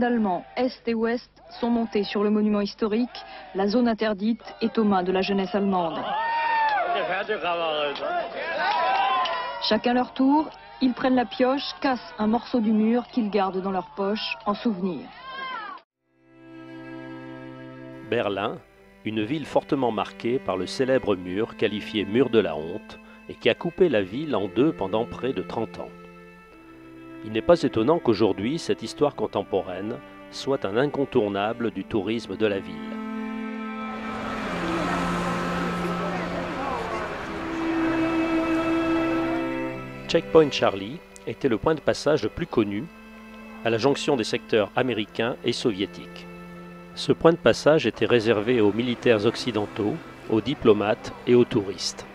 allemands, Est et Ouest, sont montés sur le monument historique. La zone interdite est aux mains de la jeunesse allemande. Chacun leur tour, ils prennent la pioche, cassent un morceau du mur qu'ils gardent dans leur poche en souvenir. Berlin, une ville fortement marquée par le célèbre mur qualifié mur de la honte et qui a coupé la ville en deux pendant près de 30 ans. Il n'est pas étonnant qu'aujourd'hui, cette histoire contemporaine soit un incontournable du tourisme de la ville. Checkpoint Charlie était le point de passage le plus connu à la jonction des secteurs américains et soviétiques. Ce point de passage était réservé aux militaires occidentaux, aux diplomates et aux touristes.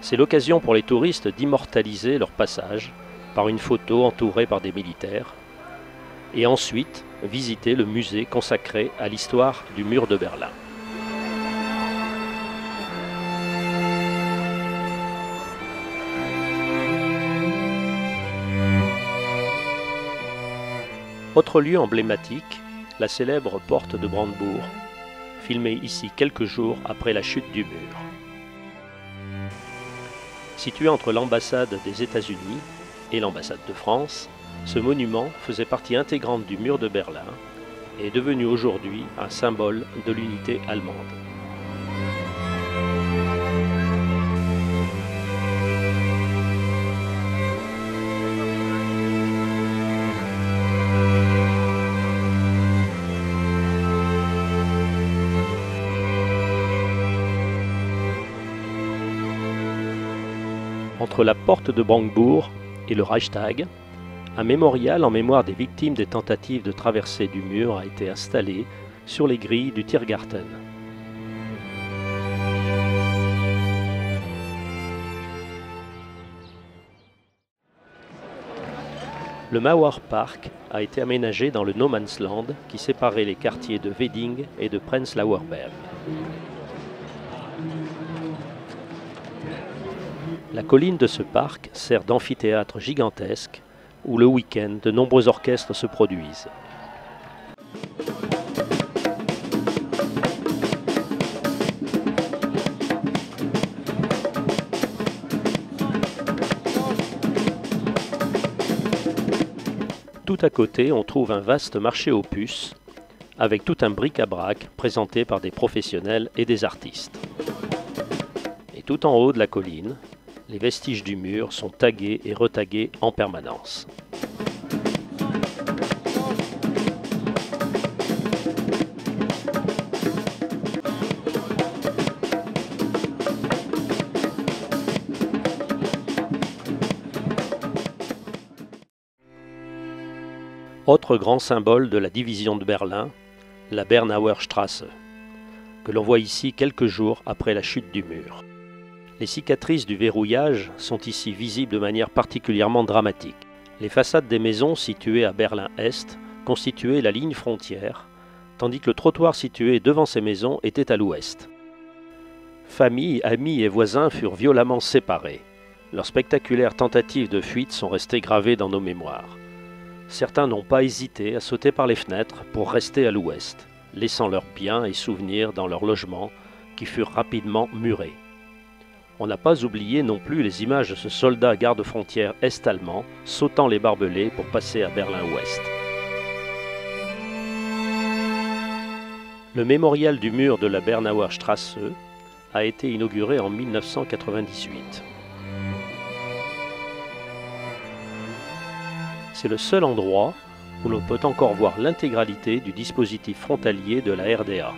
C'est l'occasion pour les touristes d'immortaliser leur passage par une photo entourée par des militaires et ensuite visiter le musée consacré à l'histoire du mur de Berlin. Autre lieu emblématique, la célèbre porte de Brandebourg, filmée ici quelques jours après la chute du mur. Situé entre l'ambassade des États-Unis et l'ambassade de France, ce monument faisait partie intégrante du mur de Berlin et est devenu aujourd'hui un symbole de l'unité allemande. Entre la porte de Brandebourg et le Reichstag, un mémorial en mémoire des victimes des tentatives de traversée du mur a été installé sur les grilles du Tiergarten. Le Mauerpark a été aménagé dans le No Man's Land qui séparait les quartiers de Wedding et de Prenzlauer Berg. La colline de ce parc sert d'amphithéâtre gigantesque où le week-end de nombreux orchestres se produisent. Tout à côté, on trouve un vaste marché aux puces avec tout un bric-à-brac présenté par des professionnels et des artistes. Et tout en haut de la colline, les vestiges du mur sont tagués et retagués en permanence. Autre grand symbole de la division de Berlin, la Bernauer Straße, que l'on voit ici quelques jours après la chute du mur. Les cicatrices du verrouillage sont ici visibles de manière particulièrement dramatique. Les façades des maisons situées à Berlin-Est constituaient la ligne frontière, tandis que le trottoir situé devant ces maisons était à l'ouest. Familles, amis et voisins furent violemment séparés. Leurs spectaculaires tentatives de fuite sont restées gravées dans nos mémoires. Certains n'ont pas hésité à sauter par les fenêtres pour rester à l'ouest, laissant leurs biens et souvenirs dans leurs logements qui furent rapidement murés. On n'a pas oublié non plus les images de ce soldat garde-frontière est-allemand sautant les barbelés pour passer à Berlin-Ouest. Le mémorial du mur de la Bernauer Straße a été inauguré en 1998. C'est le seul endroit où l'on peut encore voir l'intégralité du dispositif frontalier de la RDA.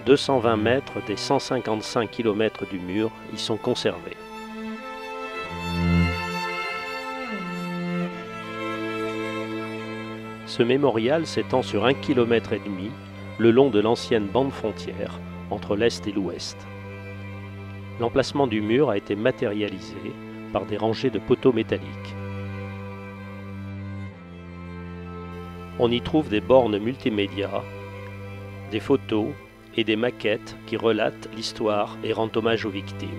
220 mètres des 155 km du mur y sont conservés. Ce mémorial s'étend sur 1,5 km le long de l'ancienne bande frontière entre l'Est et l'Ouest. L'emplacement du mur a été matérialisé par des rangées de poteaux métalliques. On y trouve des bornes multimédia, des photos et des maquettes qui relatent l'histoire et rendent hommage aux victimes.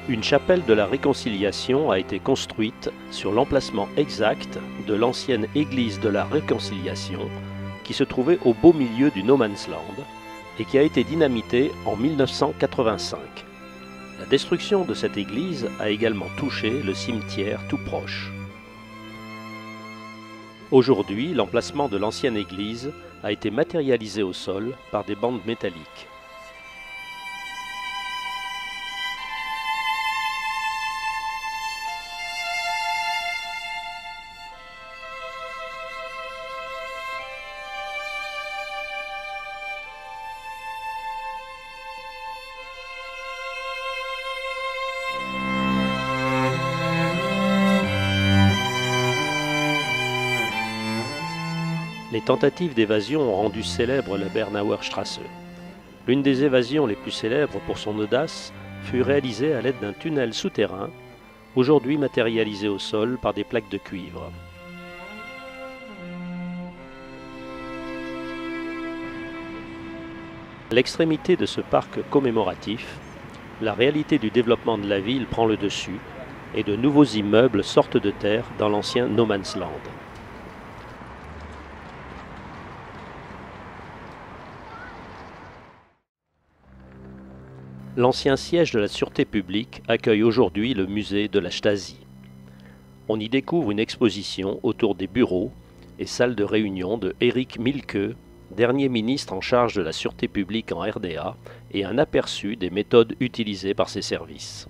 Une chapelle de la Réconciliation a été construite sur l'emplacement exact de l'ancienne église de la Réconciliation qui se trouvait au beau milieu du No Man's Land et qui a été dynamitée en 1985. La destruction de cette église a également touché le cimetière tout proche. Aujourd'hui, l'emplacement de l'ancienne église a été matérialisé au sol par des bandes métalliques. Les tentatives d'évasion ont rendu célèbre la Bernauer Straße. L'une des évasions les plus célèbres pour son audace fut réalisée à l'aide d'un tunnel souterrain, aujourd'hui matérialisé au sol par des plaques de cuivre. À l'extrémité de ce parc commémoratif, la réalité du développement de la ville prend le dessus et de nouveaux immeubles sortent de terre dans l'ancien No Man's Land. L'ancien siège de la sûreté publique accueille aujourd'hui le musée de la Stasi. On y découvre une exposition autour des bureaux et salles de réunion de Erich Mielke, dernier ministre en charge de la sûreté publique en RDA, et un aperçu des méthodes utilisées par ses services.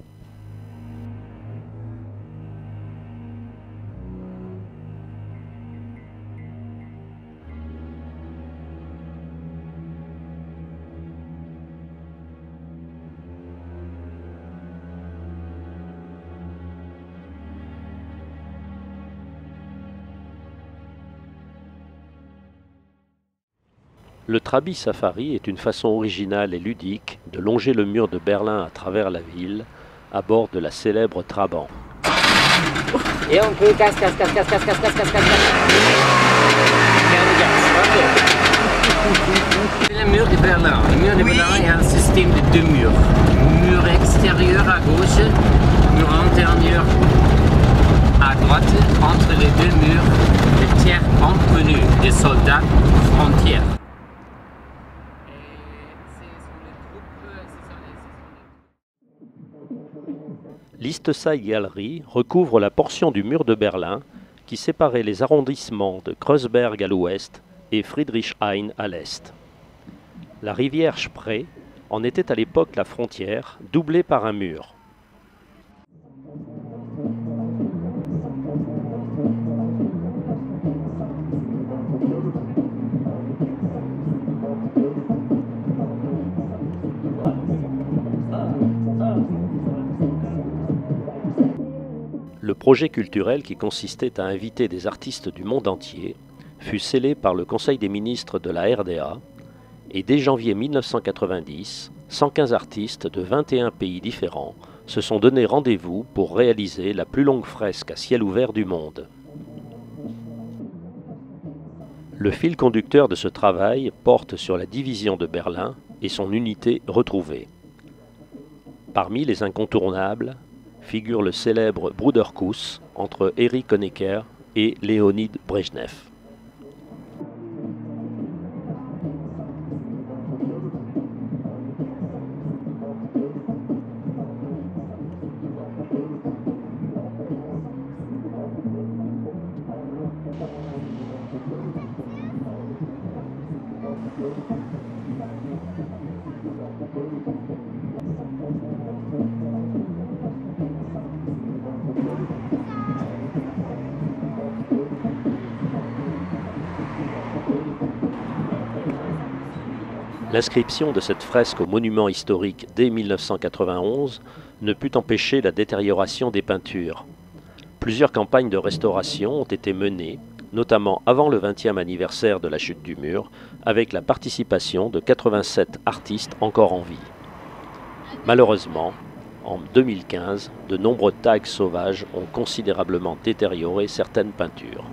Le Trabi Safari est une façon originale et ludique de longer le mur de Berlin à travers la ville, à bord de la célèbre Trabant. Et on peut casse. C'est le mur de Berlin. Le mur de Berlin est un système de deux murs. Mur extérieur à gauche, mur intérieur à droite. Entre les deux murs, les terres contenues des soldats frontières. L'East Side Gallery recouvre la portion du mur de Berlin qui séparait les arrondissements de Kreuzberg à l'ouest et Friedrichshain à l'est. La rivière Spree en était à l'époque la frontière, doublée par un mur. Le projet culturel qui consistait à inviter des artistes du monde entier fut scellé par le Conseil des ministres de la RDA et dès janvier 1990, 115 artistes de 21 pays différents se sont donné rendez-vous pour réaliser la plus longue fresque à ciel ouvert du monde. Le fil conducteur de ce travail porte sur la division de Berlin et son unité retrouvée. Parmi les incontournables, figure le célèbre Bruderkuss entre Erich Honecker et Léonid Brejnev. L'inscription de cette fresque au monument historique dès 1991 ne put empêcher la détérioration des peintures. Plusieurs campagnes de restauration ont été menées, notamment avant le 20e anniversaire de la chute du mur, avec la participation de 87 artistes encore en vie. Malheureusement, en 2015, de nombreux tags sauvages ont considérablement détérioré certaines peintures.